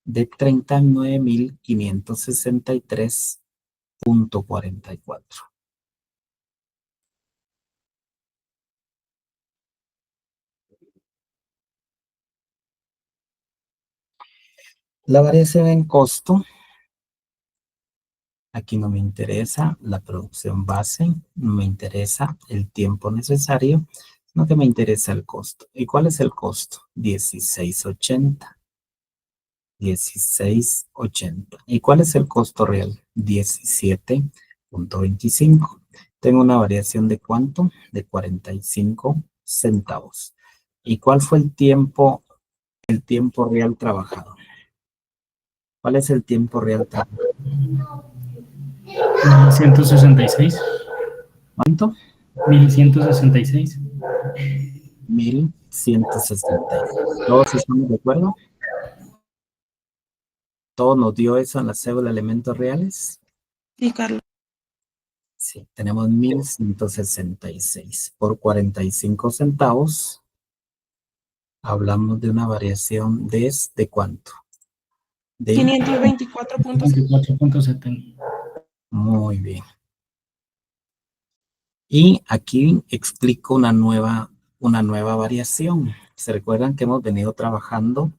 de 39.563.44. La variación en costo, aquí no me interesa la producción base, no me interesa el tiempo necesario, sino que me interesa el costo. ¿Y cuál es el costo? 16.80. 16.80. ¿Y cuál es el costo real? 17.25. Tengo una variación de ¿cuánto? De 45 centavos. ¿Y cuál fue el tiempo real trabajado? ¿Cuál es el tiempo real trabajado? 1166. ¿Cuánto? 1166. 1.166. ¿Todos estamos de acuerdo? ¿Todo nos dio eso en la cédula de elementos reales? Sí, Carlos. Sí, tenemos 1.166 por 45 centavos. Hablamos de una variación ¿de cuánto? De 524.7. 24.70. muy bien. Y aquí explico una nueva variación. ¿Se recuerdan que hemos venido trabajando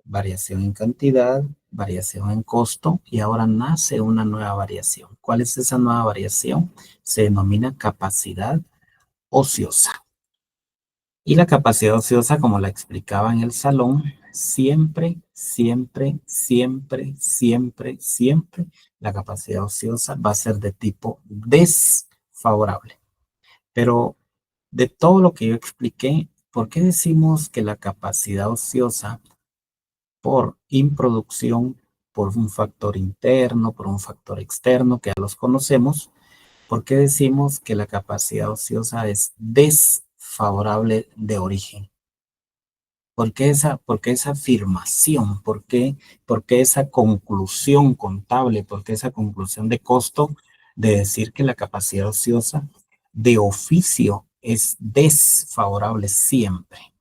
variación en cantidad, variación en costo y ahora nace una nueva variación? ¿Cuál es esa nueva variación? Se denomina capacidad ociosa. Y la capacidad ociosa, como la explicaba en el salón, siempre, siempre, siempre, siempre, siempre, la capacidad ociosa va a ser de tipo desfavorable. Pero de todo lo que yo expliqué, ¿por qué decimos que la capacidad ociosa por improducción, por un factor interno, por un factor externo, que ya los conocemos? ¿Por qué decimos que la capacidad ociosa es desfavorable de origen? ¿Por qué esa afirmación? ¿Por qué esa conclusión contable? ¿Por qué esa conclusión de costo de decir que la capacidad ociosa de oficio es desfavorable siempre?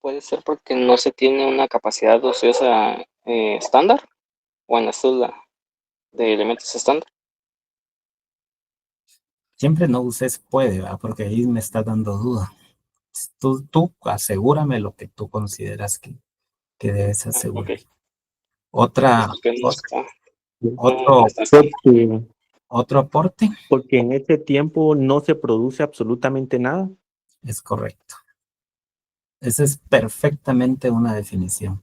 Puede ser porque no se tiene una capacidad ociosa estándar o en la cédula de elementos estándar. Siempre no uses puede, ¿verdad? Porque ahí me está dando duda. Tú asegúrame lo que tú consideras que debes asegurar. Ok, Otra, porque no está, no otro, está estándar. otro aporte. Porque en ese tiempo no se produce absolutamente nada. Es correcto. Esa es perfectamente una definición.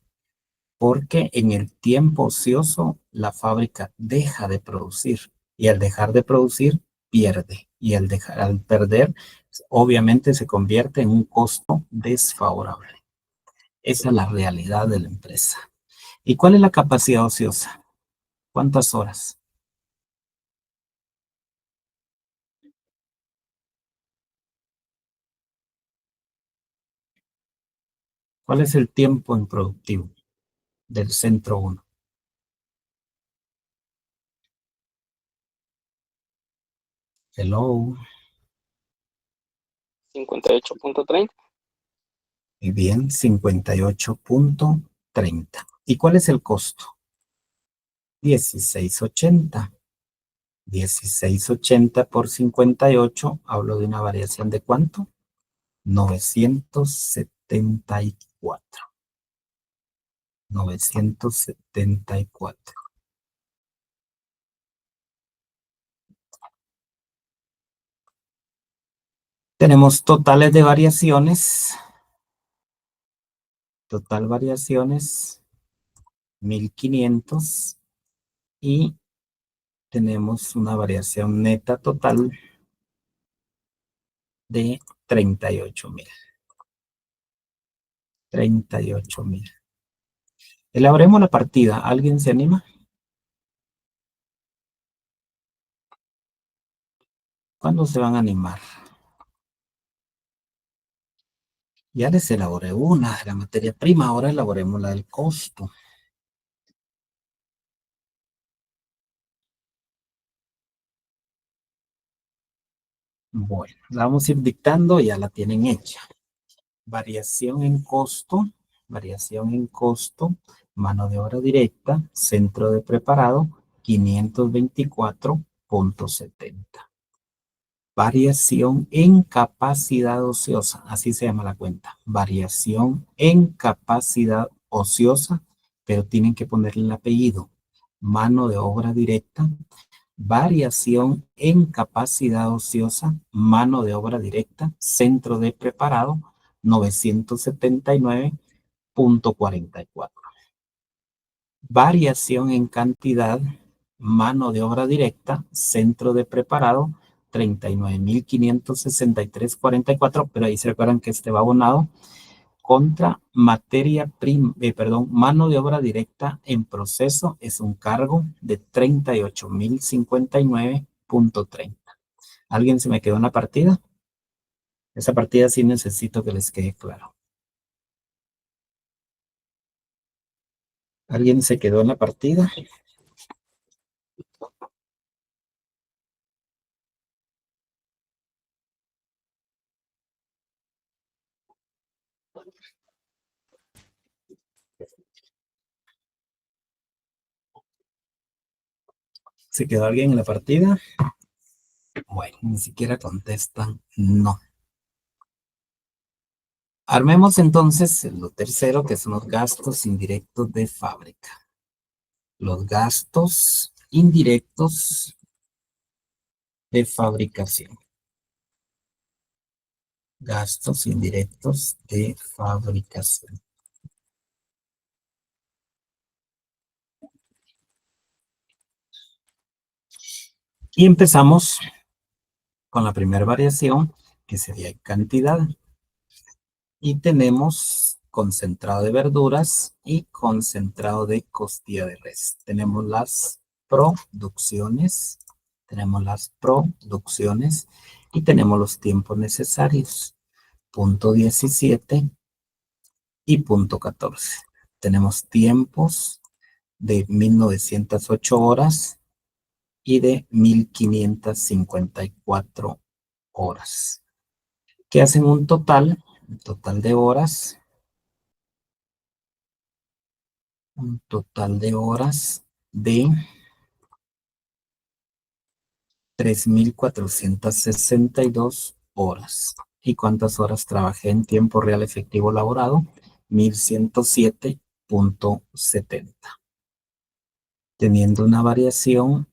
Porque en el tiempo ocioso la fábrica deja de producir y al dejar de producir pierde y al perder obviamente se convierte en un costo desfavorable. Esa es la realidad de la empresa. ¿Y cuál es la capacidad ociosa? ¿Cuántas horas? ¿Cuál es el tiempo improductivo del centro 1? Hello. 58.30. Muy bien, 58.30. ¿Y cuál es el costo? 16.80. 16.80 por 58, hablo de una variación de ¿cuánto? 974. 974. Tenemos totales de variaciones. Total variaciones, 1.500. Y tenemos una variación neta total de 38.000. 38.000. Elaboremos la partida. ¿Alguien se anima? ¿Cuándo se van a animar? Ya les elaboré una de la materia prima, ahora elaboremos la del costo. Bueno, la vamos a ir dictando, ya la tienen hecha. Variación en costo variación en costo, mano de obra directa, centro de preparado, 524.70. Variación en capacidad ociosa, así se llama la cuenta. Variación en capacidad ociosa, pero tienen que ponerle el apellido. Mano de obra directa, variación en capacidad ociosa, mano de obra directa, centro de preparado, 979.44. Variación en cantidad, mano de obra directa, centro de preparado, 39.563.44, pero ahí se recuerdan que este va abonado contra materia prima, mano de obra directa en proceso es un cargo de 38.059.30. ¿Alguien se me quedó en la partida? Esa partida sí necesito que les quede claro. ¿Alguien se quedó en la partida? ¿Se quedó alguien en la partida? Bueno, ni siquiera contestan no. Armemos entonces lo tercero, que son los gastos indirectos de fábrica. Los gastos indirectos de fabricación. Gastos indirectos de fabricación. Y empezamos con la primera variación, que sería cantidad. Y tenemos concentrado de verduras y concentrado de costilla de res. Tenemos las producciones. Y tenemos los tiempos necesarios. Punto 17 y punto 14. Tenemos tiempos de 1908 horas y de 1554 horas, que hacen un total de horas, de 3.462 horas. ¿Y cuántas horas trabajé en tiempo real efectivo laborado? 1.107.70. Teniendo una variación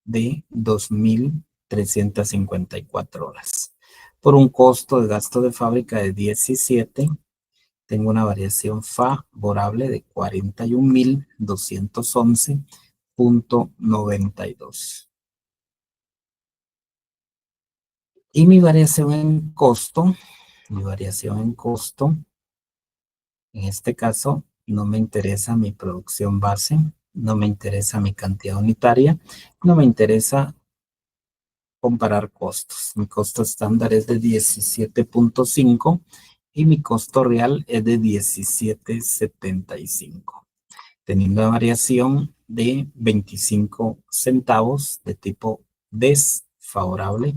de 2.354 horas. Por un costo de gasto de fábrica de 17, tengo una variación favorable de 41.211.92. Y mi variación en costo, en este caso, no me interesa mi producción base, no me interesa mi cantidad unitaria, no me interesa comparar costos. Mi costo estándar es de 17.5 y mi costo real es de 17.75, teniendo una variación de 25 centavos de tipo desfavorable,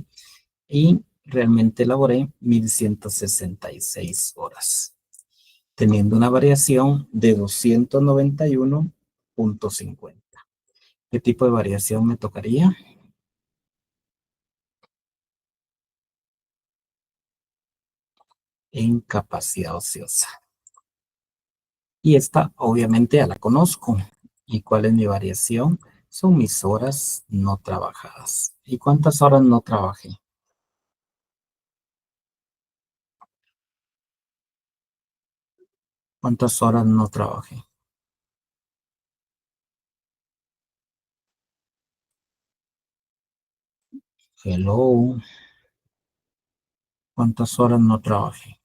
y realmente elaboré 1.166 horas, teniendo una variación de 291.50. ¿Qué tipo de variación me tocaría? En capacidad ociosa. Y esta obviamente ya la conozco. ¿Y cuál es mi variación? Son mis horas no trabajadas. ¿Y cuántas horas no trabajé? ¿Cuántas horas no trabajé? Hello. ¿Cuántas horas no trabajé?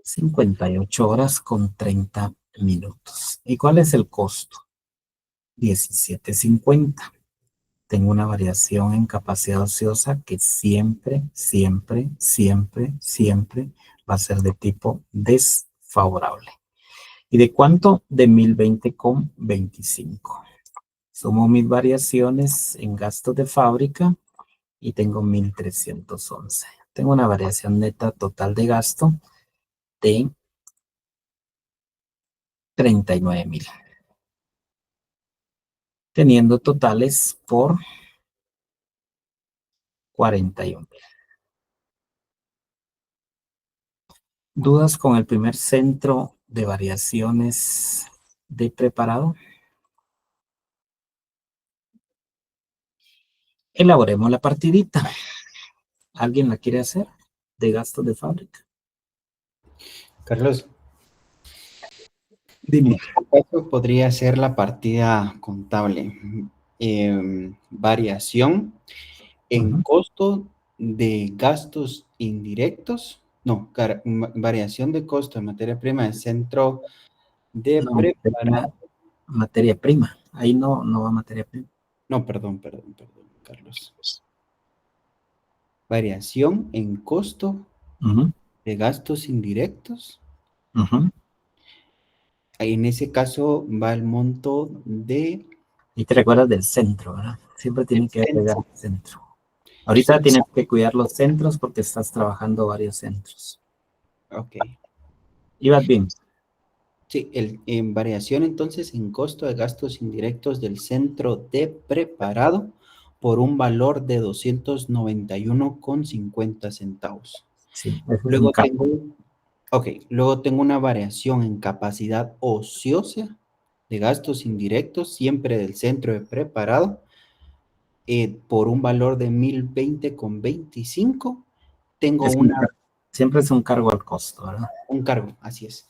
58 horas con 30 minutos. ¿Y cuál es el costo? 17.50. Tengo una variación en capacidad ociosa que siempre va a ser de tipo desfavorable. ¿Y de cuánto? De 1.020.25. Sumo mis variaciones en gastos de fábrica y tengo 1.311. tengo una variación neta total de gasto de 39,000. Teniendo totales por 41,000. ¿Dudas con el primer centro de variaciones de preparado? Elaboremos la partidita. ¿Alguien la quiere hacer? De gastos de fábrica. Carlos, Dime. esto podría ser la partida contable. Variación en Ujú. costo de gastos indirectos. No, variación de costo de materia prima del centro de No, preparación. materia prima. Ahí no va materia prima. No, perdón, Carlos. Variación en costo Ujú, de gastos indirectos. ujú. En ese caso va el monto de Y te recuerdas del centro, ¿verdad? Siempre tiene que agregar centro. el centro. Ahorita tienes que cuidar los centros porque estás trabajando varios centros. Ok. Ibas bien. Sí, en variación entonces en costo de gastos indirectos del centro de preparado por un valor de 291,50 centavos. Sí, ese es un Luego cargo. luego tengo una variación en capacidad ociosa de gastos indirectos, siempre del centro de preparado, por un valor de 1020,25. Tengo Es un cargo. Siempre es un cargo al costo, ¿verdad? un cargo, así es.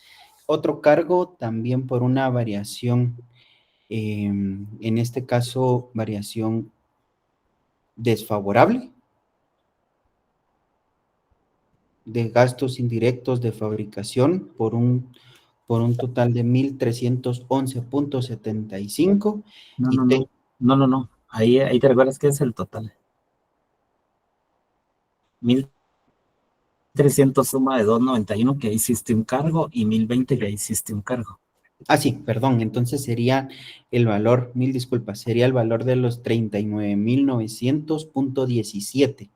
Otro cargo también por una variación, en este caso, variación desfavorable de gastos indirectos de fabricación por un total de 1,311,75. No, Y no, no. No. Ahí te recuerdas que es el total. 1,300 suma de 291 que ahí hiciste un cargo y 1,020 que ahí hiciste un cargo. sí, perdón, entonces sería el valor, mil disculpas, sería el valor de los 39,900,17.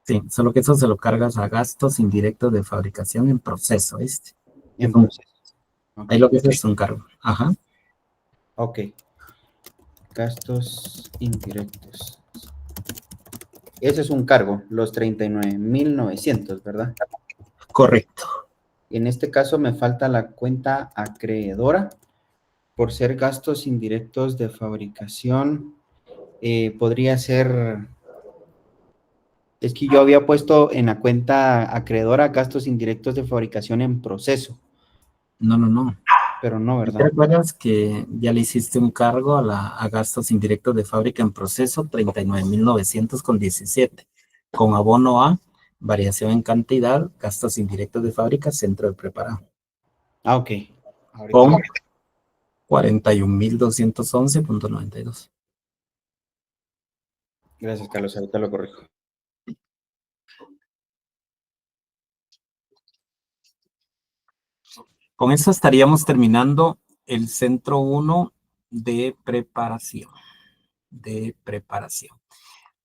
Sí, solo que eso se lo cargas a gastos indirectos de fabricación en proceso, ¿viste? En proceso. Ok, Ahí lo que es un cargo. Ajá. ok. Gastos indirectos. Ese es un cargo, los 39,900, ¿verdad? Correcto. En este caso me falta la cuenta acreedora por ser gastos indirectos de fabricación. Podría ser, es que yo había puesto en la cuenta acreedora gastos indirectos de fabricación en proceso, No. pero no, ¿Y te ¿verdad? recuerdas que ya le hiciste un cargo a gastos indirectos de fábrica en proceso? 39,900,17. Con abono a variación en cantidad, gastos indirectos de fábrica, centro de preparado. Ah, ok. Ahorita Con lo... 41,211,92. Gracias, Carlos, ahorita lo corrijo. Con eso estaríamos terminando el centro 1 de preparación.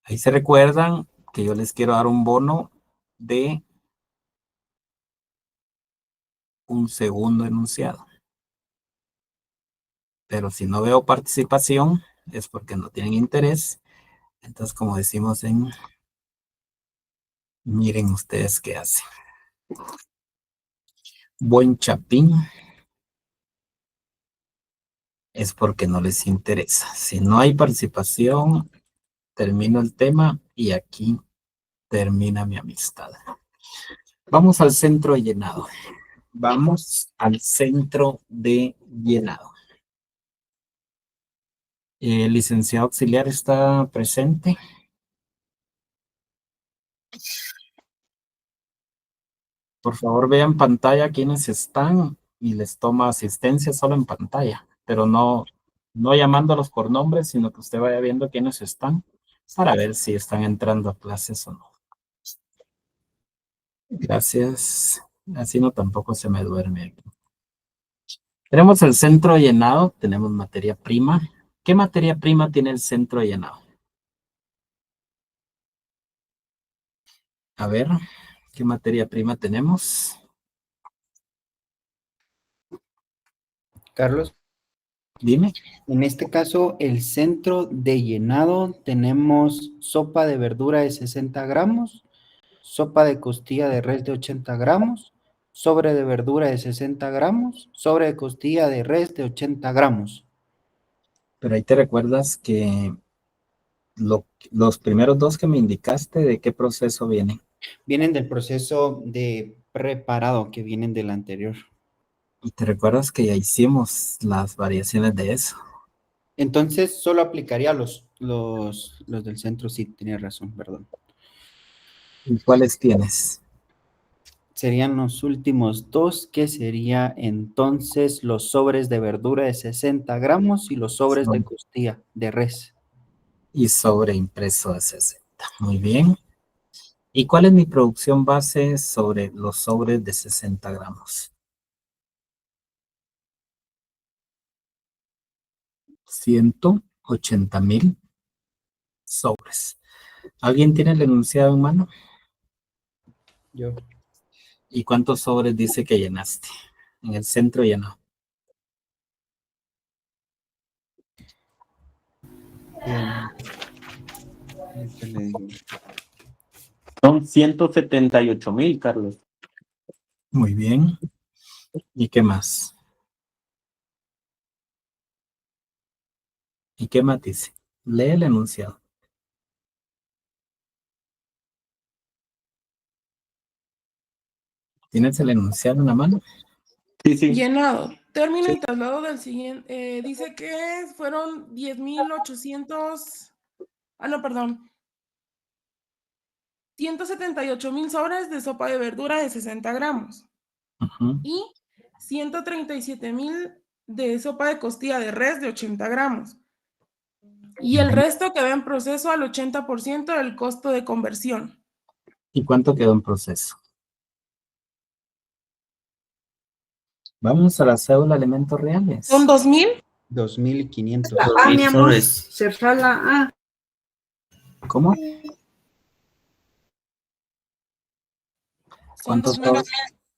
Ahí se recuerdan que yo les quiero dar un bono de un segundo enunciado. Pero si no veo participación, es porque no tienen interés. Entonces, como decimos miren ustedes qué hacen. Buen chapín es porque no les interesa. Si no hay participación, termino el tema y aquí termina mi amistad. Vamos al centro de llenado. El licenciado auxiliar está presente. Por favor, vean pantalla quiénes están y les toma asistencia solo en pantalla, pero no llamándolos por nombre, sino que usted vaya viendo quiénes están para ver si están entrando a clases o no. Gracias. Así no tampoco se me duerme. Tenemos el centro llenado, tenemos materia prima. ¿Qué materia prima tiene el centro llenado? A ver, ¿qué materia prima tenemos? Carlos, Dime. en este caso, el centro de llenado tenemos sopa de verdura de 60 gramos, sopa de costilla de res de 80 gramos, sobre de verdura de 60 gramos, sobre de costilla de res de 80 gramos. Pero ahí te recuerdas que los primeros dos que me indicaste, ¿de qué proceso vienen? Vienen del proceso de preparado que vienen del anterior. Y te recuerdas que ya hicimos las variaciones de eso. Entonces, solo aplicaría los del centro, sí, tenía razón, perdón. ¿Y cuáles tienes? Serían los últimos dos, que sería entonces los sobres de verdura de 60 gramos y los sobres de costilla de res. Y sobre impreso de 60. Muy bien. ¿Y cuál es mi producción base sobre los sobres de 60 gramos? 180,000 sobres. ¿Alguien tiene el enunciado en mano? Yo. ¿Y cuántos sobres dice que llenaste? En el centro llenó. ¿Qué le digo? Son 178,000, Carlos. Muy bien. ¿Y qué más? ¿Y qué más dice? Lee el enunciado. ¿Tienes el enunciado en la mano? Sí, sí. Llenado. Término Sí. y traslado del siguiente. Dice que fueron 10,800. No, perdón. 178,000 sobres de sopa de verdura de 60 gramos. Ujú. Y 137,000 de sopa de costilla de res de 80 gramos. Y el resto quedó en proceso al 80% del costo de conversión. ¿Y cuánto quedó en proceso? Vamos a la cédula de elementos reales. ¿Son 2,000? 2,500. Mi amor, cerrar la A. ¿Cómo? Son ¿Cuántos 2,000. son?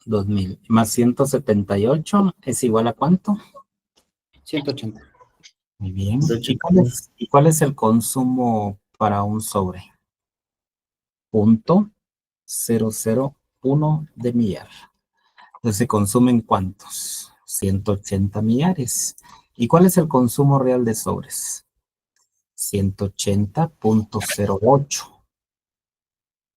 2,000. Más 178 es igual a ¿cuánto? 180. Muy bien. ¿Y cuál es el consumo para un sobre? 0.001 de millar. Entonces, ¿se consumen cuántos? 180 millares. ¿Y cuál es el consumo real de sobres? 180.08.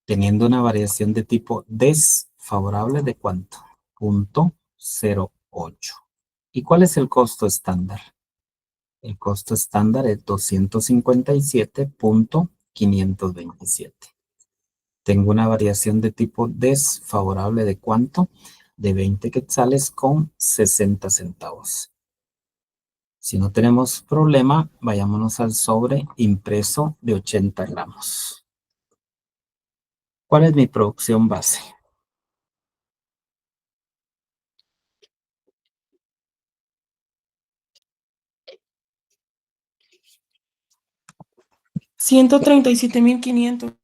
Teniendo una variación de tipo desfavorable de ¿cuánto? 0.08. ¿Y cuál es el costo estándar? El costo estándar es 257.527. Tengo una variación de tipo desfavorable de ¿cuánto? De 20 quetzales con 60 centavos. Si no tenemos problema, vayámonos al sobre impreso de 80 gramos. ¿Cuál es mi producción base? $137,500.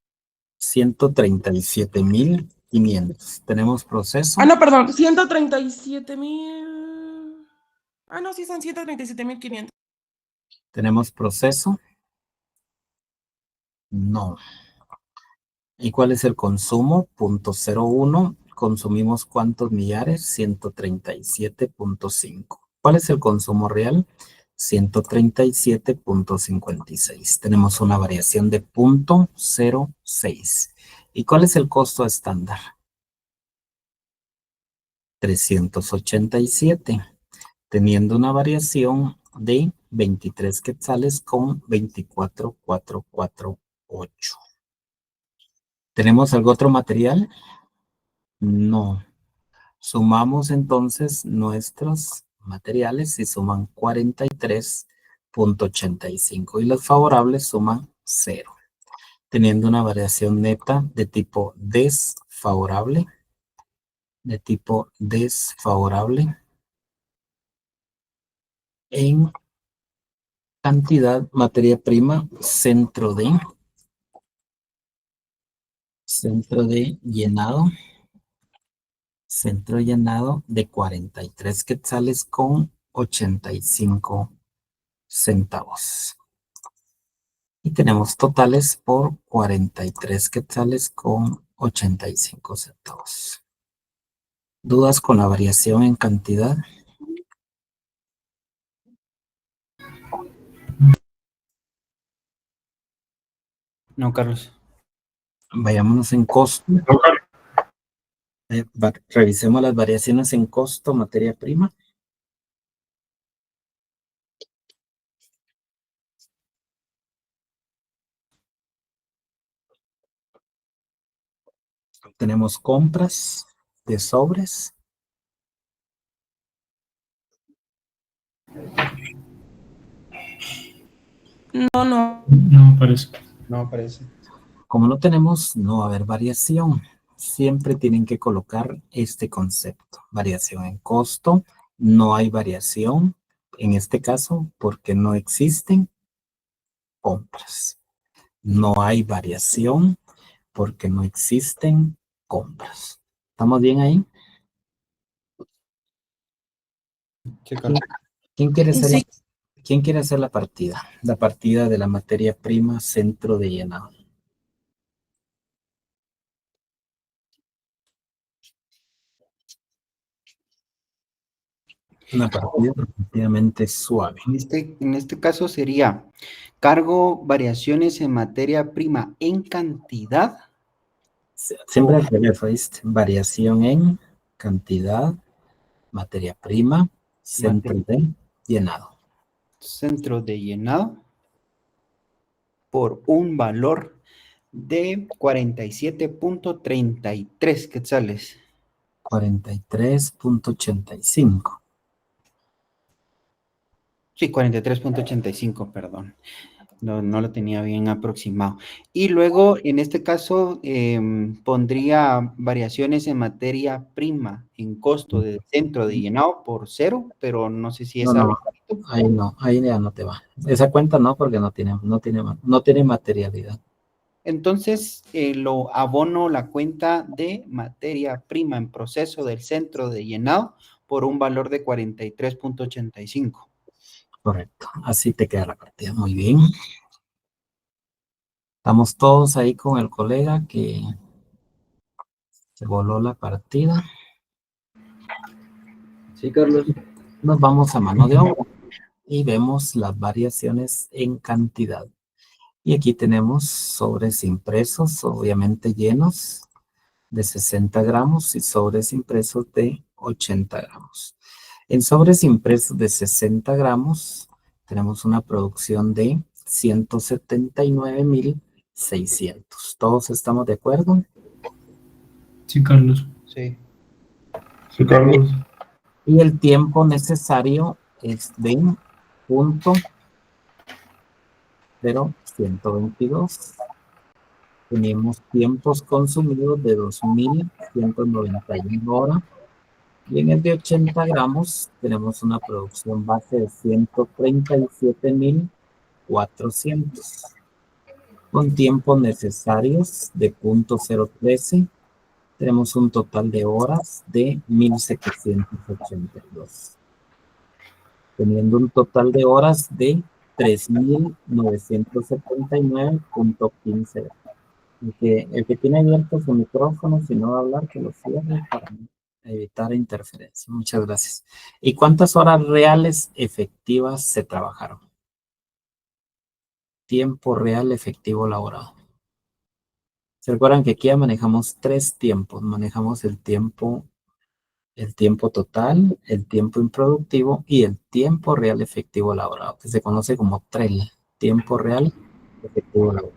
137,500. ¿Tenemos proceso? No, perdón, 137,000. No, sí son 137,500. ¿Tenemos proceso? No. ¿Y cuál es el consumo? 0.01. ¿Consumimos cuántos millares? 137.5. ¿Cuál es el consumo real? 137.56. Tenemos una variación de 0.06. ¿Y cuál es el costo estándar? 387, teniendo una variación de 23 quetzales con 24,448. ¿Tenemos algún otro material? No. Sumamos entonces nuestros materiales y suman 43,85 y los favorables suman 0, teniendo una variación neta de tipo desfavorable, en cantidad materia prima centro de Centro de llenado. Centro de llenado de 43 quetzales con 85 centavos. Y tenemos totales por 43 quetzales con 85 centavos. ¿Dudas con la variación en cantidad? No, Carlos. Vayámonos en costo. Revisemos las variaciones en costo, materia prima. Tenemos compras de sobres. No. No aparece. No aparece. Como no tenemos, no va a haber variación. Siempre tienen que colocar este concepto. Variación en costo. No hay variación en este caso porque no existen compras. No hay variación porque no existen compras. ¿Estamos bien ahí? Sí, Carlos. ¿Quién quiere hacer Sí. ¿Quién quiere hacer la partida? La partida de la materia prima centro de llenado. Una partida relativamente suave. En este caso sería cargo variaciones en materia prima en cantidad. Siempre al revés, ¿oíste? Variación en cantidad, materia prima, centro de llenado. Centro de llenado por un valor de 47.33 quetzales. 43.85. Sí, 43.85, perdón. No lo tenía bien aproximado. Y luego, en este caso, pondría variaciones en materia prima, en costo del centro de llenado por 0, pero no sé si es No, algo. ahí ya no te va. Esa cuenta no, porque no tiene materialidad. Entonces, lo abono la cuenta de materia prima en proceso del centro de llenado por un valor de 43.85. Correcto, así te queda la partida. Muy bien. Estamos todos ahí con el colega que se voló la partida. Sí, Carlos. Nos vamos a mano de obra y vemos las variaciones en cantidad. Y aquí tenemos sobres impresos, obviamente llenos, de 60 gramos y sobres impresos de 80 gramos. En sobres impresos de 60 gramos tenemos una producción de 179,600. ¿Todos estamos de acuerdo? Sí, Carlos. Sí. Sí, Carlos. Y el tiempo necesario es de 0.122. Tenemos tiempos consumidos de 2,191 horas. Y en el de 80 gramos tenemos una producción base de 137,400. Con tiempos necesarios de 0.013. Tenemos un total de horas de 1,782. Teniendo un total de horas de 3,979.15. El que tiene abierto su micrófono, si no va a hablar, que lo cierre para evitar interferencia. Muchas gracias. ¿Y cuántas horas reales efectivas se trabajaron? Tiempo real efectivo laborado. ¿Se recuerdan que aquí ya manejamos 3 tiempos? Manejamos el tiempo total, el tiempo improductivo y el tiempo real efectivo laborado, que se conoce como TREL, tiempo real efectivo laborado.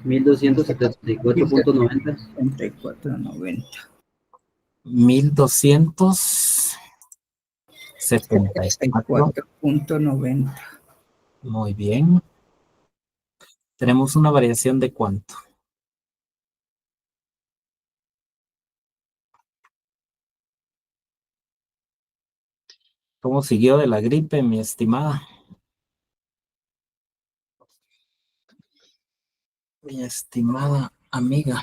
1274.90. 1,274.90. Muy bien. Tenemos una variación de ¿cuánto? ¿Cómo siguió de la gripe, mi estimada? Mi estimada amiga.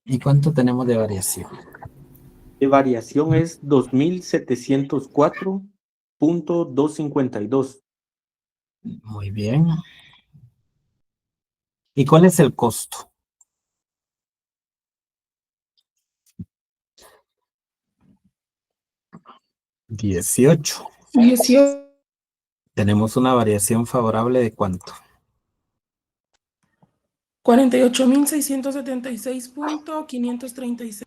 ¿Y cuánto tenemos de variación? De variación es 2704.252. Muy bien. ¿Y cuál es el costo? $18. 18. Tenemos una variación favorable de ¿cuánto? 48.676.536.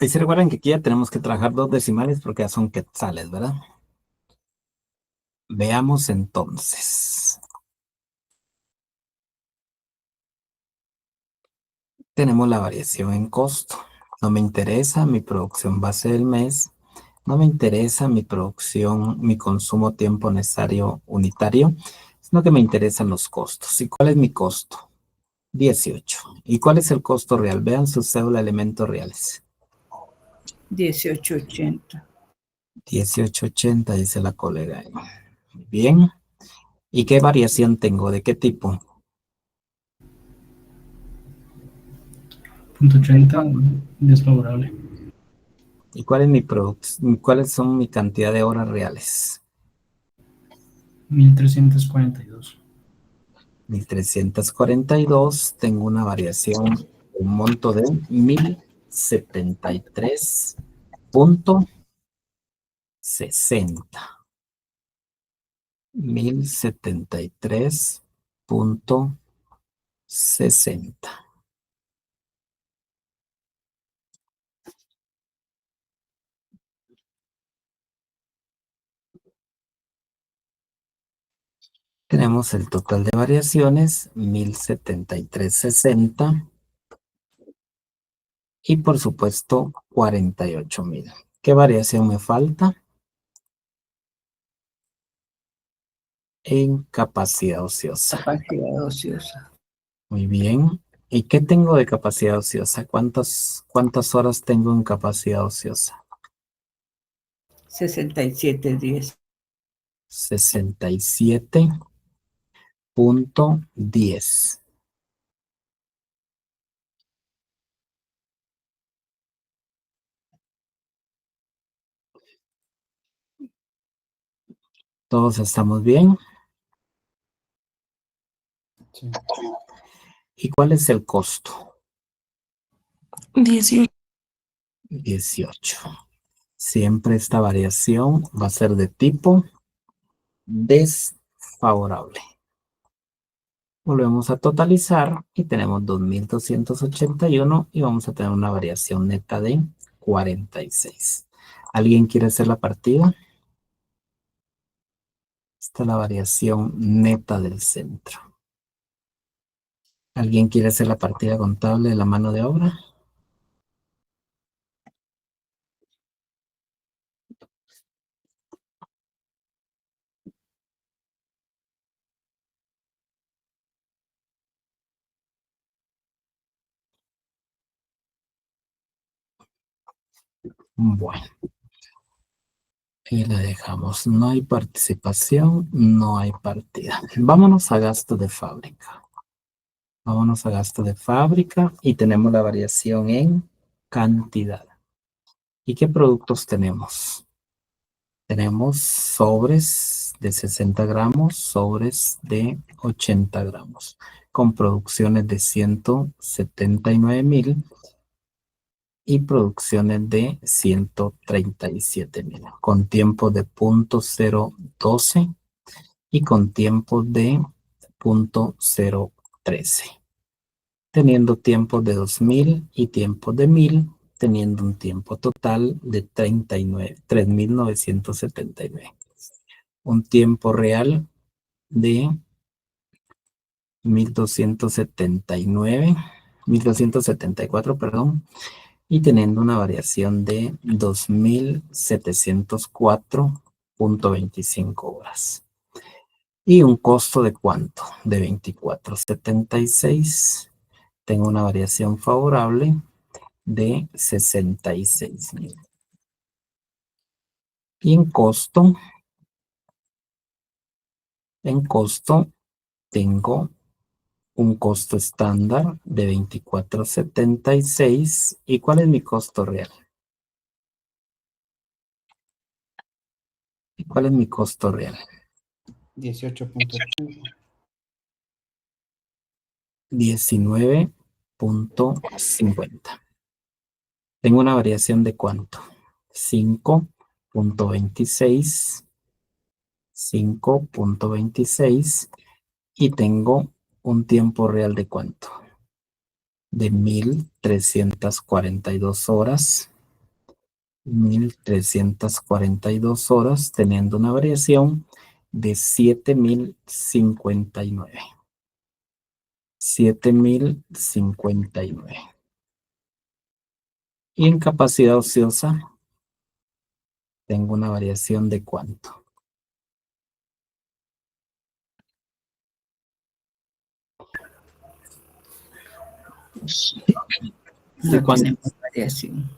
Y se recuerdan que aquí ya tenemos que trabajar dos decimales porque ya son quetzales, ¿verdad? Veamos entonces. Tenemos la variación en costo. No me interesa mi producción base del mes. No me interesa mi producción, mi consumo tiempo necesario unitario, sino que me interesan los costos. ¿Y cuál es mi costo? 18. ¿Y cuál es el costo real? Vean su cédula de elementos reales. 1880. 1880, dice la colega. Muy bien. ¿Y qué variación tengo? ¿De qué tipo? Punto 80, desfavorable. ¿Y cuál es mi producción? ¿Cuáles son mi cantidad de horas reales? 1342. 1342. Tengo una variación, un monto de 1073.60. 1073.60. Tenemos el total de variaciones, 1073.60. Y por supuesto, 48,000. ¿Qué variación me falta? En capacidad ociosa. Capacidad ociosa. Muy bien. ¿Y qué tengo de capacidad ociosa? ¿Cuántas horas tengo en capacidad ociosa? 6710. 67.10. ¿Todos estamos bien? Sí. ¿Y cuál es el costo? 18. 18. Siempre esta variación va a ser de tipo desfavorable. Volvemos a totalizar y tenemos 2281 y vamos a tener una variación neta de 46. ¿Alguien quiere hacer la partida? Esta es la variación neta del centro. ¿Alguien quiere hacer la partida contable de la mano de obra? Bueno, y le dejamos. No hay participación, no hay partida. Vámonos a gasto de fábrica. Vámonos a gasto de fábrica y tenemos la variación en cantidad. ¿Y qué productos tenemos? Tenemos sobres de 60 gramos, sobres de 80 gramos, con producciones de 179,000 y producciones de 137,000, con tiempo de 0.012 y con tiempo de 0.013. Teniendo tiempos de 2000 y tiempos de 1000, teniendo un tiempo total de 3,979. Un tiempo real de 1274, perdón, y teniendo una variación de 2704.25 horas. Y un costo de ¿cuánto? De 24.76. Tengo una variación favorable de 66,000. Y en costo tengo un costo estándar de 24.76. ¿Y cuál es mi costo real? ¿Y cuál es mi costo real? 18.5. 19.50. Tengo una variación de ¿cuánto? 5.26. 5.26. Y tengo un tiempo real de ¿cuánto? De 1.342 horas. 1.342 horas, teniendo una variación de 7.059. 7.059. Y en capacidad ociosa tengo una variación de ¿cuánto? ¿De No cuánto? tenemos variación.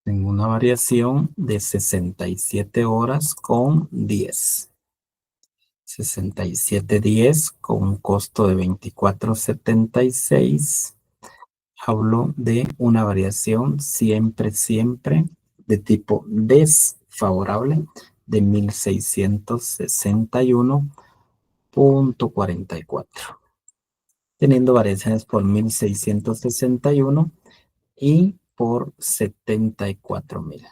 Tengo una variación de 67 horas con 10. 67.10 con un costo de 24.76. Hablo de una variación siempre de tipo desfavorable de 1.661.44. Teniendo variaciones por 1.661 y por 74.000.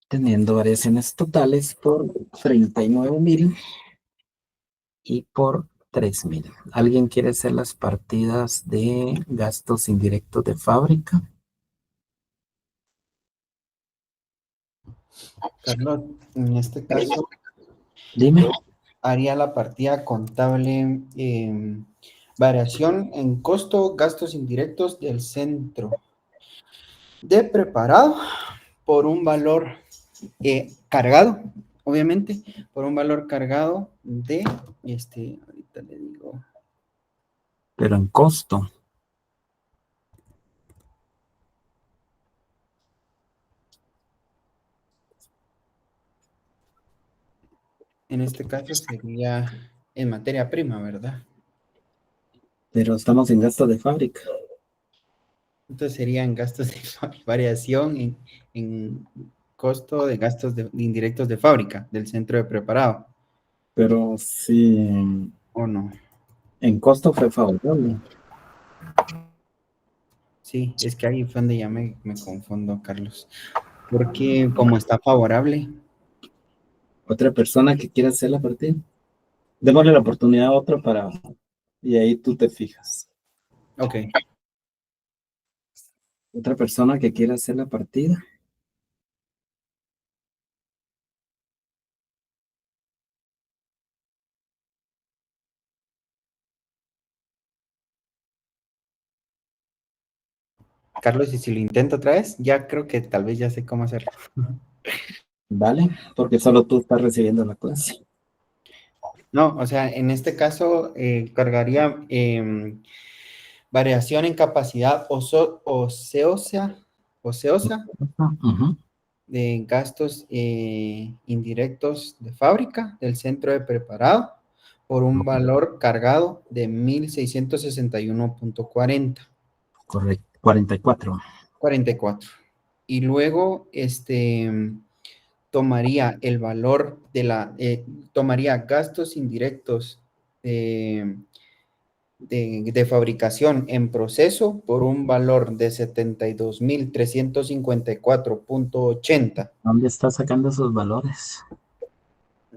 Teniendo variaciones totales por 39.000 y por 3.000. ¿Alguien quiere hacer las partidas de gastos indirectos de fábrica? Carlos, en este caso Dime. haría la partida contable variación en costo, gastos indirectos del centro de preparado por un valor cargado, obviamente, por un valor cargado de, ahorita le digo, Pero en costo. en este caso sería en materia prima, ¿verdad? Pero estamos en gastos de fábrica. Entonces serían gastos de variación en costo de gastos indirectos de fábrica del centro de preparado, Pero sí, ¿o no? en costo fue favorable. Sí, es que ahí fue donde ya me confundo, Carlos. Porque como está favorable, Otra persona que quiera hacer la partida. Démosle la oportunidad a otro para... Y ahí tú te fijas. ok. Otra persona que quiera hacer la partida. Carlos, y si lo intento otra vez, ya creo que tal vez ya sé cómo hacerlo. ¿Vale? Porque solo tú estás recibiendo la clase. No, o sea, en este caso cargaría variación en capacidad ociosa Ujú. de gastos indirectos de fábrica del centro de preparado por un valor cargado de 1.661.40. Correcto. 44. 44. Y luego, tomaría el valor tomaría gastos indirectos de fabricación en proceso por un valor de 72.354.80. ¿Dónde estás sacando esos valores?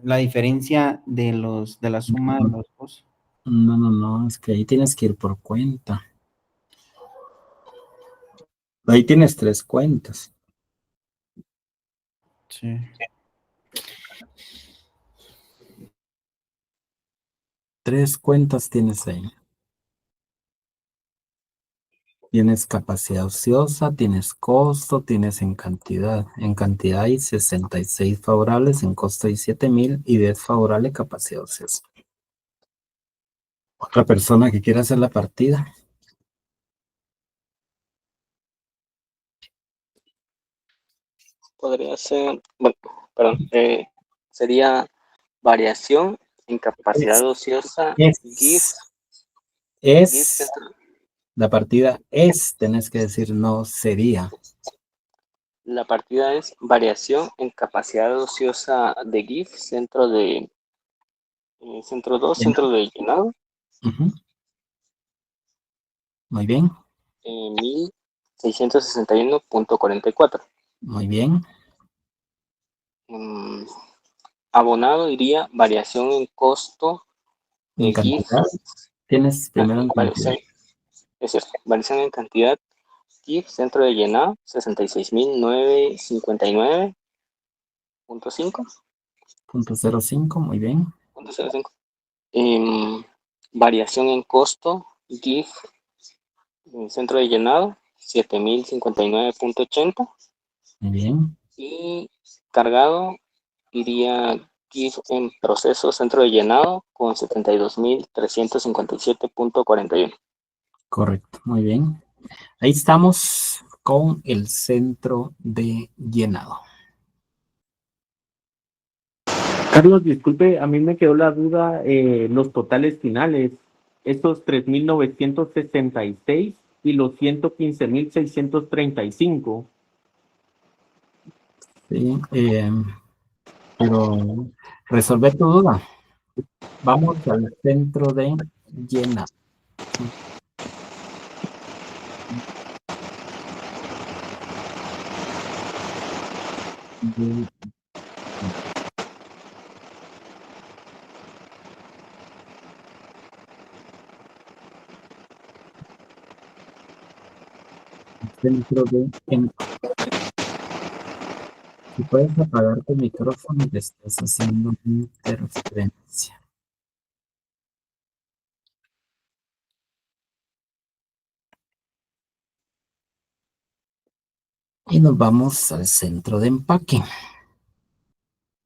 La diferencia de la suma de los dos. No, es que ahí tienes que ir por cuenta. Ahí tienes 3 cuentas. Sí. 3 cuentas tienes ahí. Tienes capacidad ociosa, tienes costo, tienes en cantidad. En cantidad hay 66 favorables, en costo hay 7.000 y desfavorable capacidad ociosa. Otra persona que quiera hacer la partida. Podría ser, bueno, perdón, sería variación en capacidad ociosa GIF Es, centro. la partida es, tenés que decir no sería. La partida es variación en capacidad ociosa de GIF, centro 2, centro de llenado, Ujú. Muy bien, 1661.44. muy bien. Abonado iría variación en costo En de GIF, cantidad, tienes primero en cantidad. es cierto, variación en cantidad GIF, centro de llenado, 66.959.5. .05, muy bien. Variación en costo GIF, centro de llenado, 7059.80. Muy bien, Y cargado iría GIF en proceso, centro de llenado, con 72.357.41. correcto, muy bien. Ahí estamos con el centro de llenado. Carlos, disculpe, a mí me quedó la duda, los totales finales, estos 3.966 y los 115.635. Sí, pero resolver tu duda. Vamos al centro de llenado. Centro de empaque. Si puedes apagar tu micrófono, te estás haciendo interferencia. Y nos vamos al centro de empaque.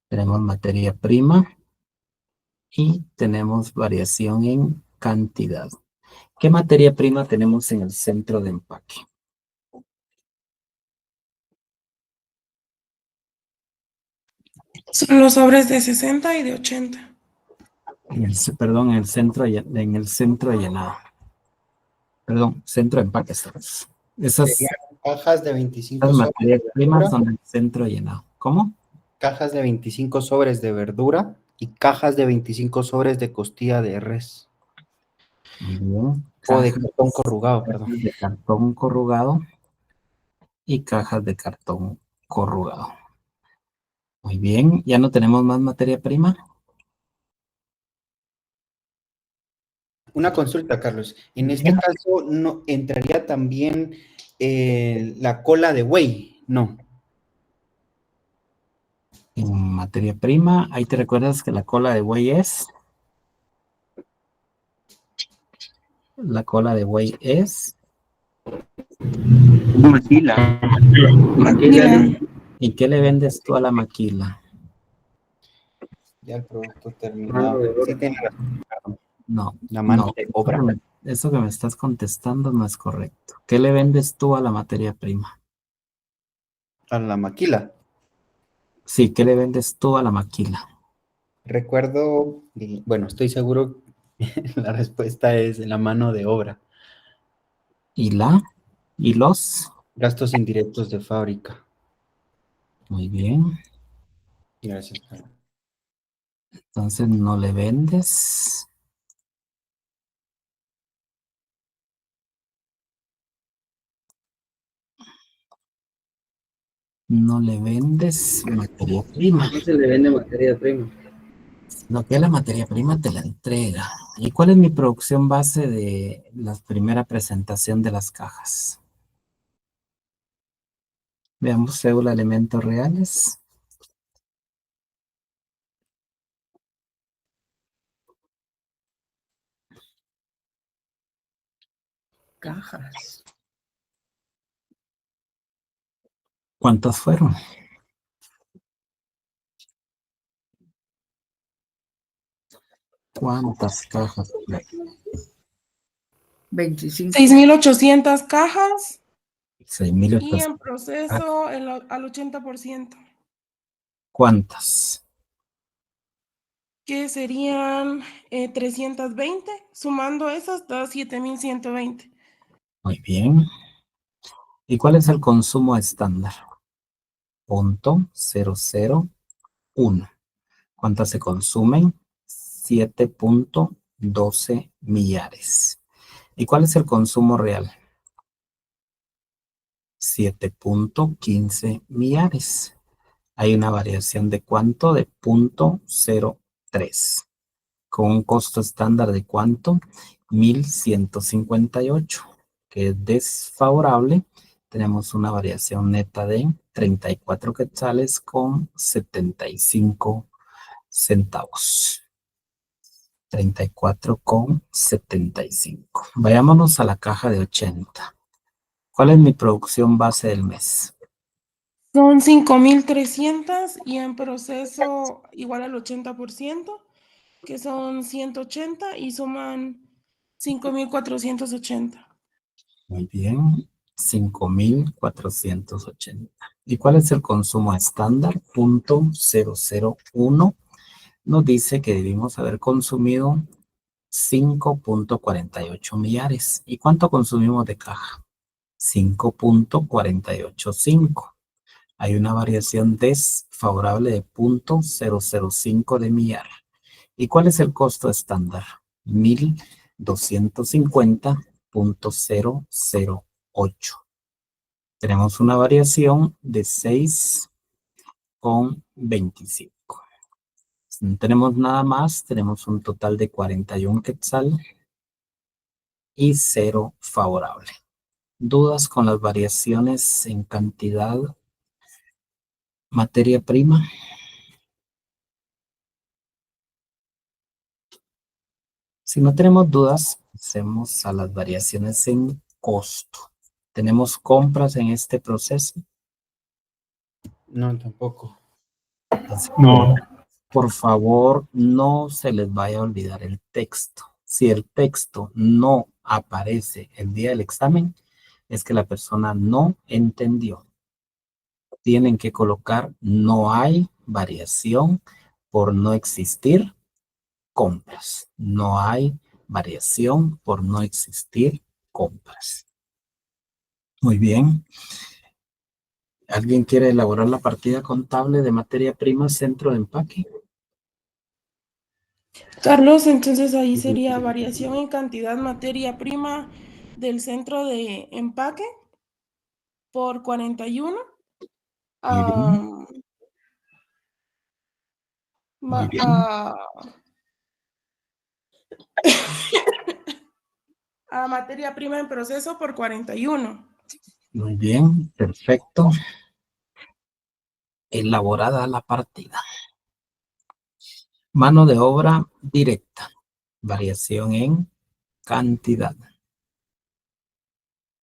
Tenemos materia prima y tenemos variación en cantidad. ¿Qué materia prima tenemos en el centro de empaque? Son los sobres de 60 y de 80. Perdón, en el centro de llenado. Perdón, centro de empaque. Esas Serían cajas de 25 Las sobres materias de primas verdura, son del centro llenado. ¿Cómo? cajas de 25 sobres de verdura y cajas de 25 sobres de costilla de res. Muy bien. O de Cajas cartón corrugado, perdón. de cartón corrugado y cajas de cartón corrugado. Muy bien. ¿Ya no tenemos más materia prima? Una consulta, Carlos. En este caso, ¿no entraría también la cola de buey? No. En materia prima, ahí te recuerdas que la cola de buey es. La cola de buey es. Maquila. Maquila. ¿Y qué le vendes tú a la maquila? Ya el producto terminado. Sí, tiene razón, perdón. No, La mano no. de obra. Eso que me estás contestando no es correcto. ¿Qué le vendes tú a la materia prima? A la maquila. Sí, ¿qué le vendes tú a la maquila? Recuerdo, bueno, estoy seguro la respuesta es la mano de obra. ¿Y los? Gastos indirectos de fábrica. Muy bien. Gracias, Carlos. Entonces no le vendes. No le vendes materia prima. No se le vende materia prima. Lo que es la materia prima te la entrega. ¿Y cuál es mi producción base de la primera presentación de las cajas? Veamos cédula elementos reales. Cajas. ¿Cuántas fueron? ¿Cuántas cajas? 25. 6.800 cajas y 6.800. en proceso al 80%, ¿Cuántas? que serían 320. Sumando esas da 7.120. Muy bien. ¿Y cuál es el consumo estándar? 0.001. ¿Cuántas se consumen? 7.12 millares. ¿Y cuál es el consumo real? 7.15 millares. Hay una variación de ¿cuánto? De 0.03. Con un costo estándar de ¿cuánto? 1.158, que es desfavorable. Tenemos una variación neta de 34 quetzales con 75 centavos. 34,75. Vayámonos a la caja de 80. ¿Cuál es mi producción base del mes? Son 5.300 y en proceso igual al 80%, que son 180 y suman 5.480. Muy bien, 5.480. ¿Y cuál es el consumo estándar? 0.001. Nos dice que debimos haber consumido 5.48 millares. ¿Y cuánto consumimos de caja? 5.485. Hay una variación desfavorable de 0.005 de millar. ¿Y cuál es el costo estándar? 1.250.008. Tenemos una variación de 6,25. Si no tenemos nada más, tenemos un total de 41 quetzal y 0 favorable. ¿Dudas con las variaciones en cantidad, materia prima? Si no tenemos dudas, pasemos a las variaciones en costo. ¿Tenemos compras en este proceso? No, tampoco. Entonces, No. por favor, no se les vaya a olvidar el texto. Si el texto no aparece el día del examen, es que la persona no entendió. Tienen que colocar no hay variación por no existir compras. No hay variación por no existir compras. Muy bien. ¿Alguien quiere elaborar la partida contable de materia prima centro de empaque? Carlos, entonces ahí sería variación en cantidad materia prima del centro de empaque por 41. Muy bien. Muy bien. A materia prima en proceso por 41. Muy bien, perfecto. Elaborada la partida. Mano de obra directa. Variación en cantidad.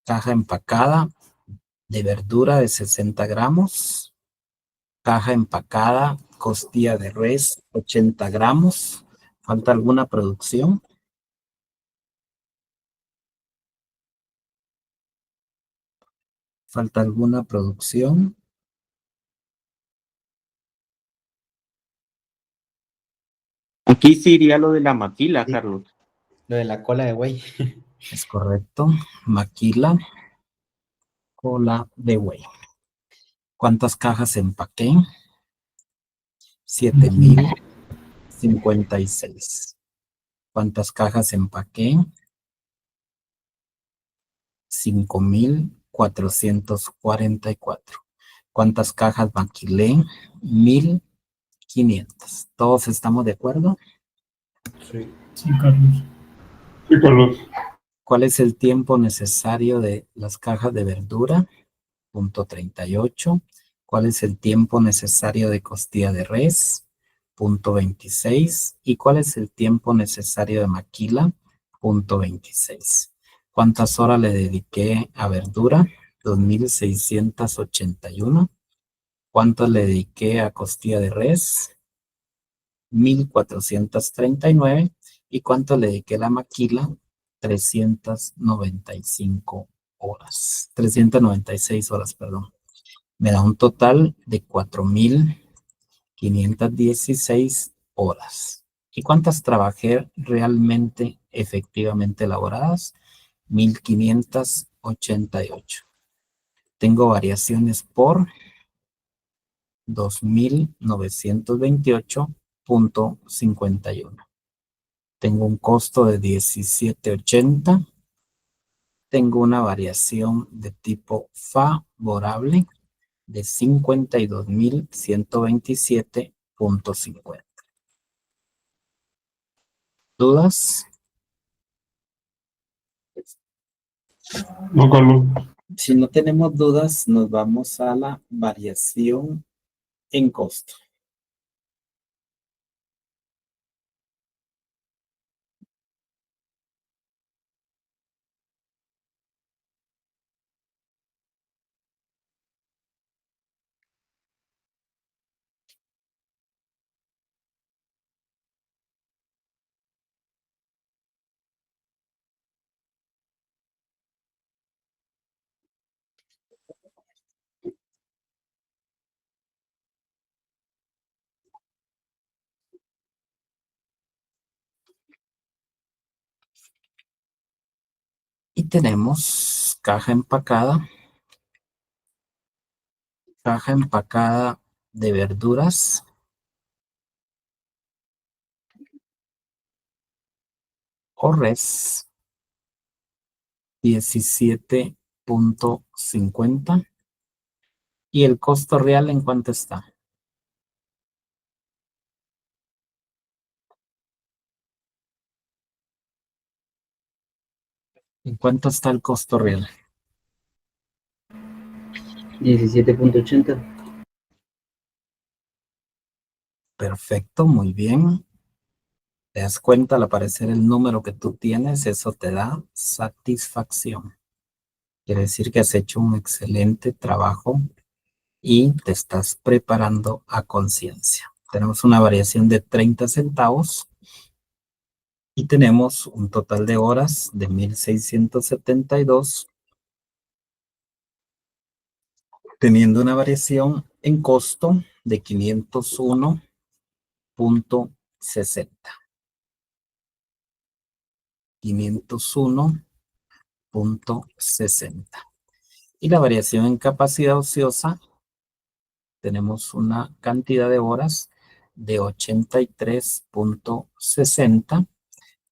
Caja empacada de verdura de 60 gramos. Caja empacada, costilla de res, 80 gramos. ¿Falta alguna producción? ¿Falta alguna producción? Aquí sí iría lo de la maquila, Sí. Carlos. Lo de la cola de buey. Es correcto. Maquila, cola de buey. ¿Cuántas cajas empaqué? 7.056. ¿Cuántas cajas empaqué? 5.444. ¿Cuántas cajas maquilé? 1.500. ¿Todos estamos de acuerdo? Sí. Sí, Carlos. Sí, Carlos. ¿Cuál es el tiempo necesario de las cajas de verdura? Punto 38. ¿Cuál es el tiempo necesario de costilla de res? Punto 26. ¿Y cuál es el tiempo necesario de maquila? Punto 26. ¿Cuántas horas le dediqué a verdura? 2.681. ¿Cuántas le dediqué a costilla de res? 1.439. ¿Y cuánto le dediqué a la maquila? 395 horas. 396 horas, perdón. Me da un total de 4,516 horas. ¿Y cuántas trabajé realmente, efectivamente elaboradas? 1,588. Tengo variaciones por 2,928,51. Tengo un costo de 17,80. Tengo una variación de tipo favorable de 52,127,50. ¿Dudas? No, Carlos. Si no tenemos dudas, nos vamos a la variación en costo. Y tenemos caja empacada de verduras, o res, 17,50. ¿Y el costo real en cuánto está? ¿En cuánto está el costo real? 17.80. Perfecto, muy bien. ¿Te das cuenta al aparecer el número que tú tienes? Eso te da satisfacción. Quiere decir que has hecho un excelente trabajo y te estás preparando a conciencia. Tenemos una variación de 30 centavos y tenemos un total de horas de 1,672, teniendo una variación en costo de 501,60. 501,60. Y la variación en capacidad ociosa, tenemos una cantidad de horas de 83,60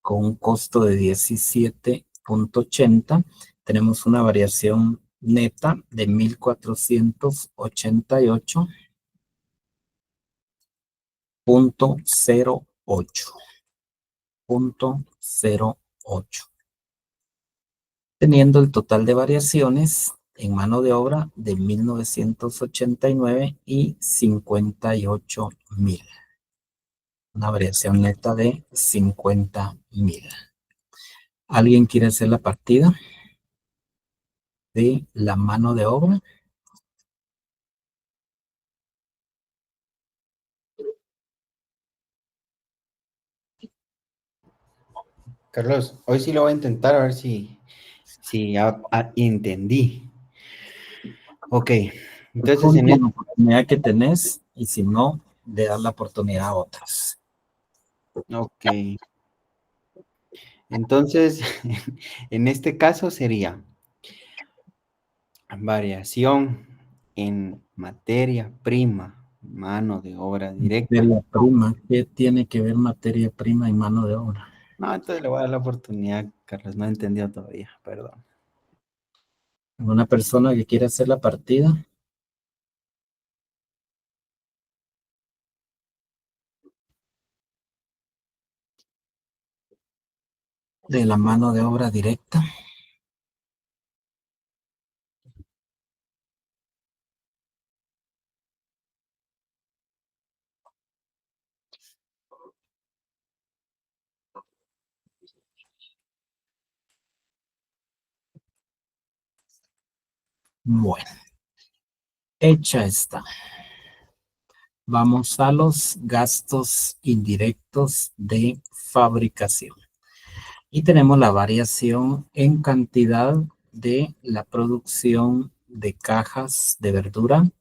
con un costo de 17,80. Tenemos una variación neta de 1,488,08. Teniendo el total de variaciones en mano de obra de 1,989 y 58,000. Una variación neta de 50,000. ¿Alguien quiere hacer la partida de la mano de obra? Carlos, hoy sí lo voy a intentar a ver si entendí. Ok, entonces en La oportunidad que tenés, y si no, de dar la oportunidad a otras. ok. Entonces, en este caso sería variación en materia prima, mano de obra directa. Materia prima, ¿qué tiene que ver materia prima y mano de obra? No, entonces le voy a dar la oportunidad, Carlos, no he entendido todavía, perdón. ¿Una persona que quiere hacer la partida? De la mano de obra directa. Bueno, hecha está. Vamos a los gastos indirectos de fabricación. Y tenemos la variación en cantidad de la producción de cajas de verdura,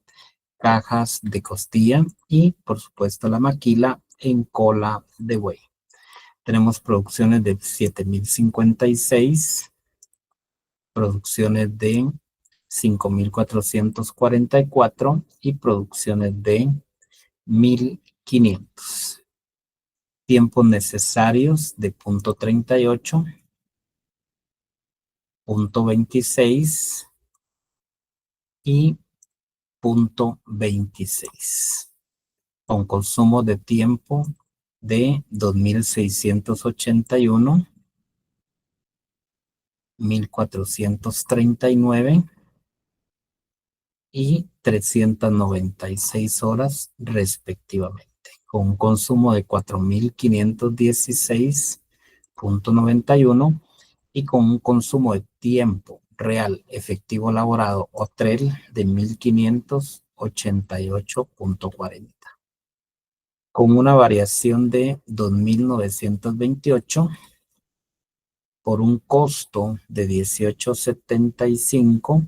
cajas de costilla y, por supuesto, la maquila en cola de buey. Tenemos producciones de 7,056, producciones de 5,444 y producciones de 1,500. Tiempos necesarios de punto 38, punto 26 y punto 26. Con consumo de tiempo de 2,681, 1,439 y 396 horas respectivamente, con un consumo de 4,516.91 y con un consumo de tiempo real efectivo laborado o TREL de 1,588.40. Con una variación de 2,928 por un costo de 18,75,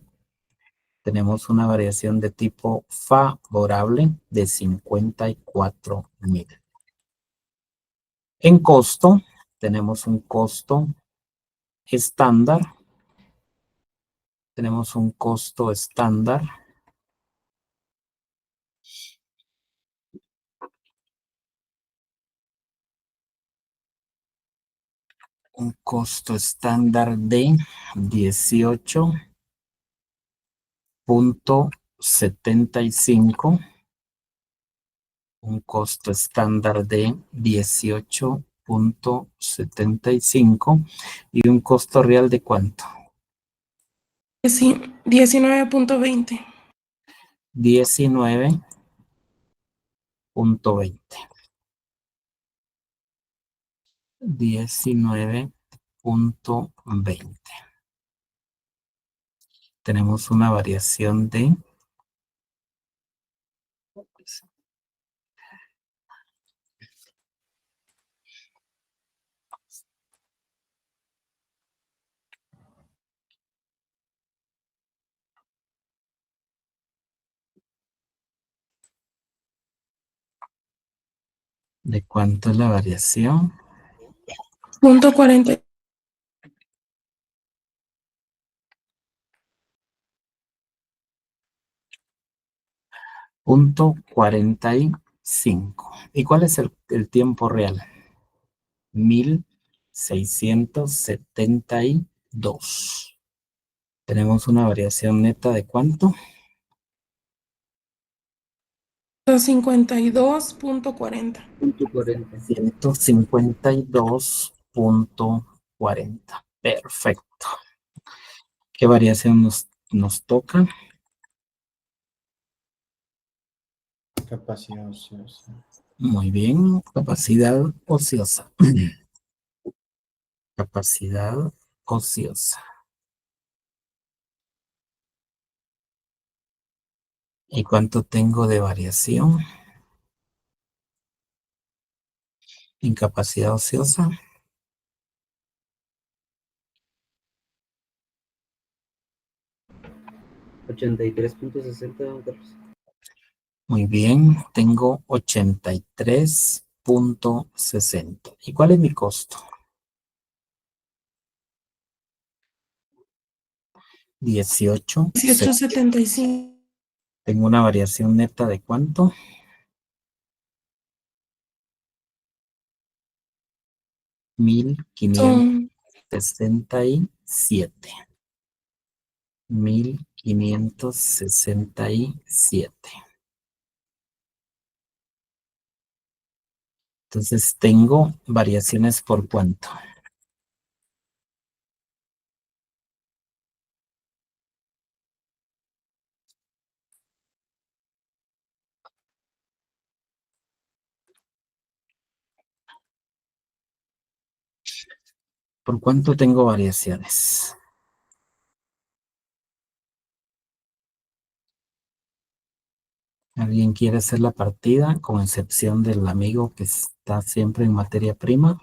tenemos una variación de tipo favorable de 54,000. En costo, tenemos un costo estándar. Tenemos un costo estándar de 18,75. Un costo estándar de 18,75 y un costo real de ¿cuánto? Sí, 19.20. 19,20. 19,20. Tenemos una variación de ¿de cuánto es la variación? Punto 40. Punto 45. ¿Y cuál es el tiempo real? 1,672. Tenemos una variación neta de ¿cuánto? 52.40. 152,40. Perfecto. ¿Qué variación nos toca? Capacidad ociosa. Muy bien, capacidad ociosa. Capacidad ociosa. ¿Y cuánto tengo de variación? Incapacidad ociosa. 83.60, don Carlos. Muy bien, tengo 83,60. ¿Y cuál es mi costo? 18,70. 18.75. Tengo una variación neta de ¿cuánto? 1,567. 1,567. Entonces tengo variaciones por ¿cuánto? ¿Por cuánto tengo variaciones? ¿Alguien quiere hacer la partida, con excepción del amigo que está siempre en materia prima?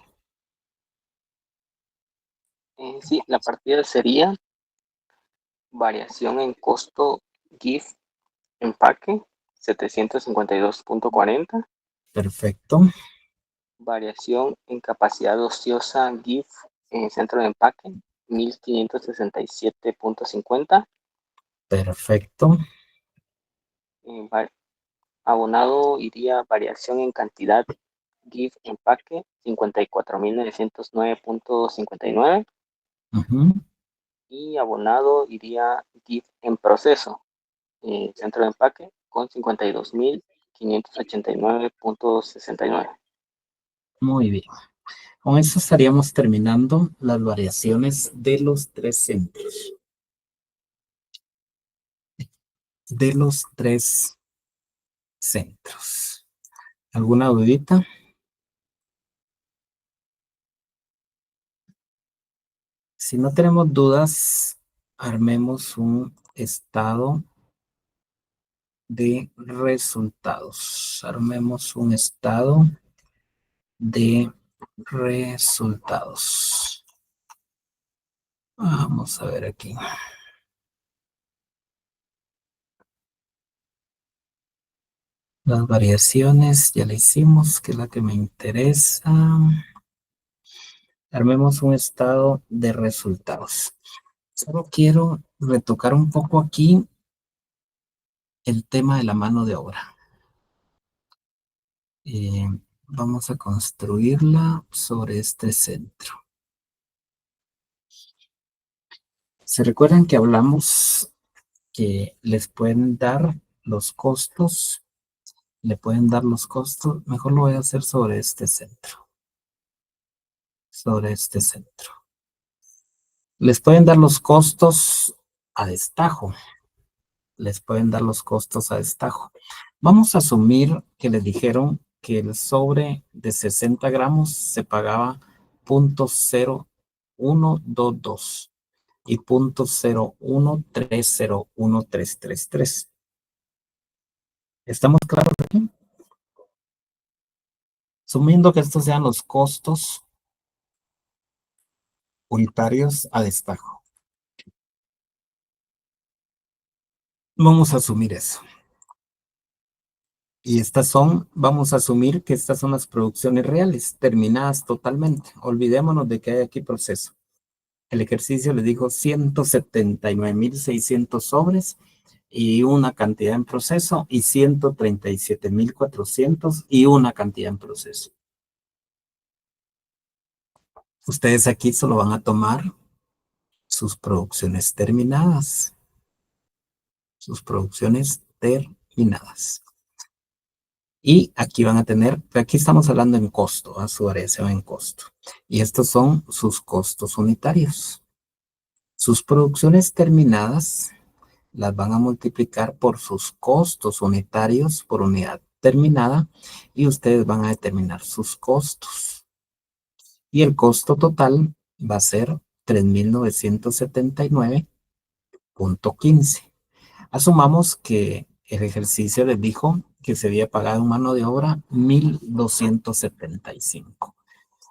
Sí, la partida sería variación en costo GIF empaque 752.40. Perfecto, Variación en capacidad ociosa GIF en centro de empaque 1567.50. perfecto, Abonado iría variación en cantidad GIF empaque 54.909.59. ujú, Y abonado iría GIF en proceso centro de empaque con 52.589.69. muy bien. Con eso estaríamos terminando las variaciones de los tres centros. ¿Alguna dudita? Si no tenemos dudas, armemos un estado de resultados. Armemos un estado de resultados. Vamos a ver aquí. Las variaciones ya la hicimos, que es la que me interesa. Armemos un estado de resultados. Solo quiero retocar un poco aquí el tema de la mano de obra. Vamos a construirla sobre este centro. ¿Se recuerdan que hablamos que les pueden dar los costos? Le pueden dar los costos. Mejor lo voy a hacer sobre este centro. Sobre este centro. Les pueden dar los costos a destajo. Les pueden dar los costos a destajo. Vamos a asumir que les dijeron que el sobre de 60 gramos se pagaba 0.01222 y 0.013013333. ¿Estamos claros aquí? Asumiendo que estos sean los costos unitarios a destajo. Vamos a asumir eso. Y vamos a asumir que estas son las producciones reales, terminadas totalmente. Olvidémonos de que hay aquí proceso. El ejercicio les dijo 179.600 sobres y una cantidad en proceso y 137.400 y una cantidad en proceso. Ustedes aquí solo van a tomar sus producciones terminadas. Sus producciones terminadas. Y aquí van a tener, aquí estamos hablando en costo, a su variación en costo. Y estos son sus costos unitarios. Sus producciones terminadas las van a multiplicar por sus costos unitarios por unidad terminada y ustedes van a determinar sus costos. Y el costo total va a ser 3.979.15. Asumamos que el ejercicio les dijo que se había pagado en mano de obra 1.275.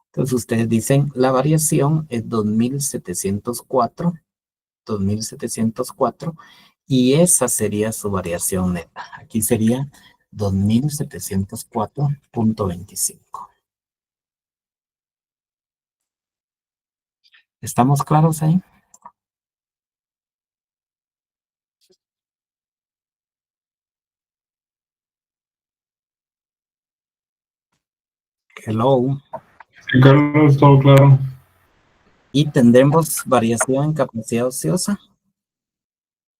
Entonces ustedes dicen, la variación es 2.704, y esa sería su variación neta. Aquí sería 2.704.25. ¿Estamos claros ahí? Hello. Sí, Carlos, todo claro. Y tendremos variación en capacidad ociosa.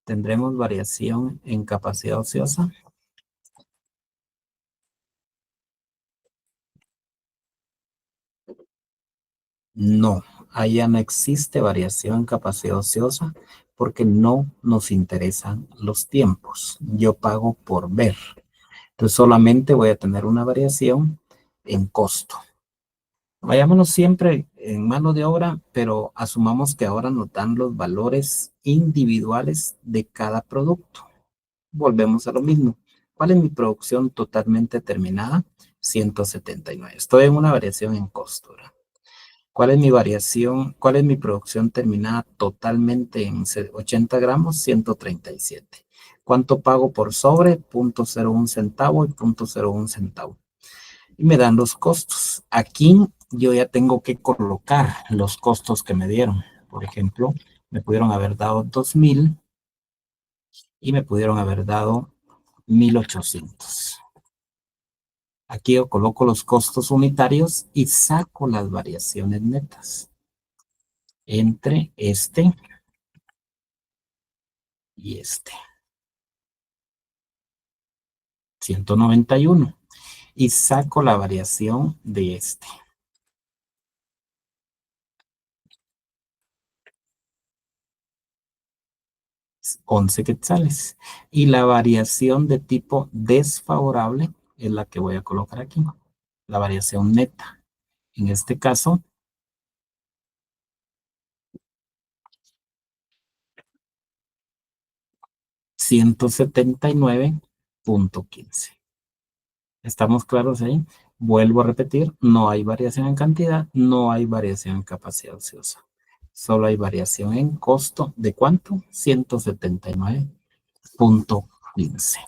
Tendremos variación en capacidad ociosa. No, allá no existe variación en capacidad ociosa porque no nos interesan los tiempos. Yo pago por ver. Entonces solamente voy a tener una variación en costo. Vayámonos siempre en mano de obra, pero asumamos que ahora nos dan los valores individuales de cada producto. Volvemos a lo mismo. ¿Cuál es mi producción totalmente terminada? 179. Estoy en una variación en costo, ¿verdad? ¿Cuál es mi variación? ¿Cuál es mi producción terminada totalmente en 80 gramos? 137. ¿Cuánto pago por sobre? 0.01 centavo y 0.01 centavo. Y me dan los costos. Aquí yo ya tengo que colocar los costos que me dieron. Por ejemplo, me pudieron haber dado 2,000 y me pudieron haber dado 1,800. Aquí yo coloco los costos unitarios y saco las variaciones netas entre este y este. 191. Y saco la variación de este. 11 quetzales. Y la variación de tipo desfavorable es la que voy a colocar aquí. La variación neta. En este caso, 179.15. ¿Estamos claros ahí? Vuelvo a repetir, no hay variación en cantidad, no hay variación en capacidad ociosa. Solo hay variación en costo. ¿De cuánto? 179.15.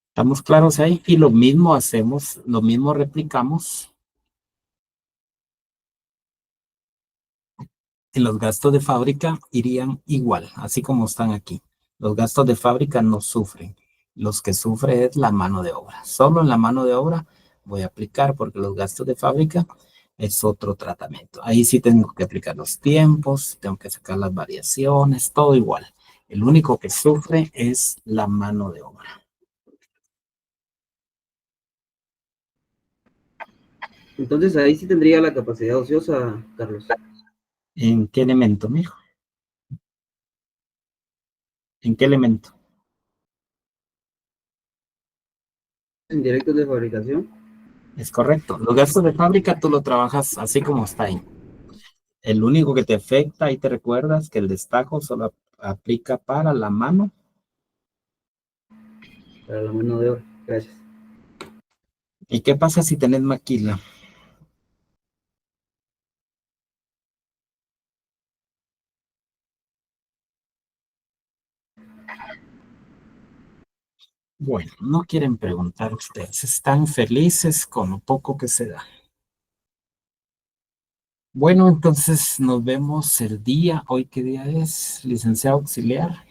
¿Estamos claros ahí? Y lo mismo hacemos, lo mismo replicamos en los gastos de fábrica, irían igual, así como están aquí. Los gastos de fábrica no sufren. Los que sufre es la mano de obra. Solo en la mano de obra voy a aplicar porque los gastos de fábrica es otro tratamiento. Ahí sí tengo que aplicar los tiempos, tengo que sacar las variaciones, todo igual. El único que sufre es la mano de obra. Entonces ahí sí tendría la capacidad ociosa, Carlos. ¿En qué elemento, mijo? ¿En qué elemento? En directos de fabricación. Es correcto. Los gastos de fábrica tú lo trabajas así como está ahí. El único que te afecta, ahí te recuerdas que el destajo solo aplica para la mano. Para la mano de obra. Gracias. ¿Y qué pasa si tenés maquila? Bueno, no quieren preguntar ustedes. Están felices con lo poco que se da. Bueno, entonces nos vemos el día. ¿Hoy qué día es, licenciado auxiliar?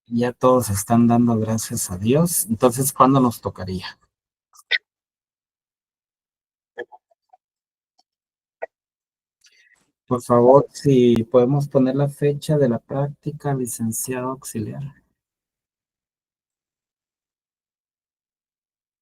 Ya todos están dando gracias a Dios. Entonces, ¿cuándo nos tocaría? Por favor, si podemos poner la fecha de la práctica, licenciado auxiliar.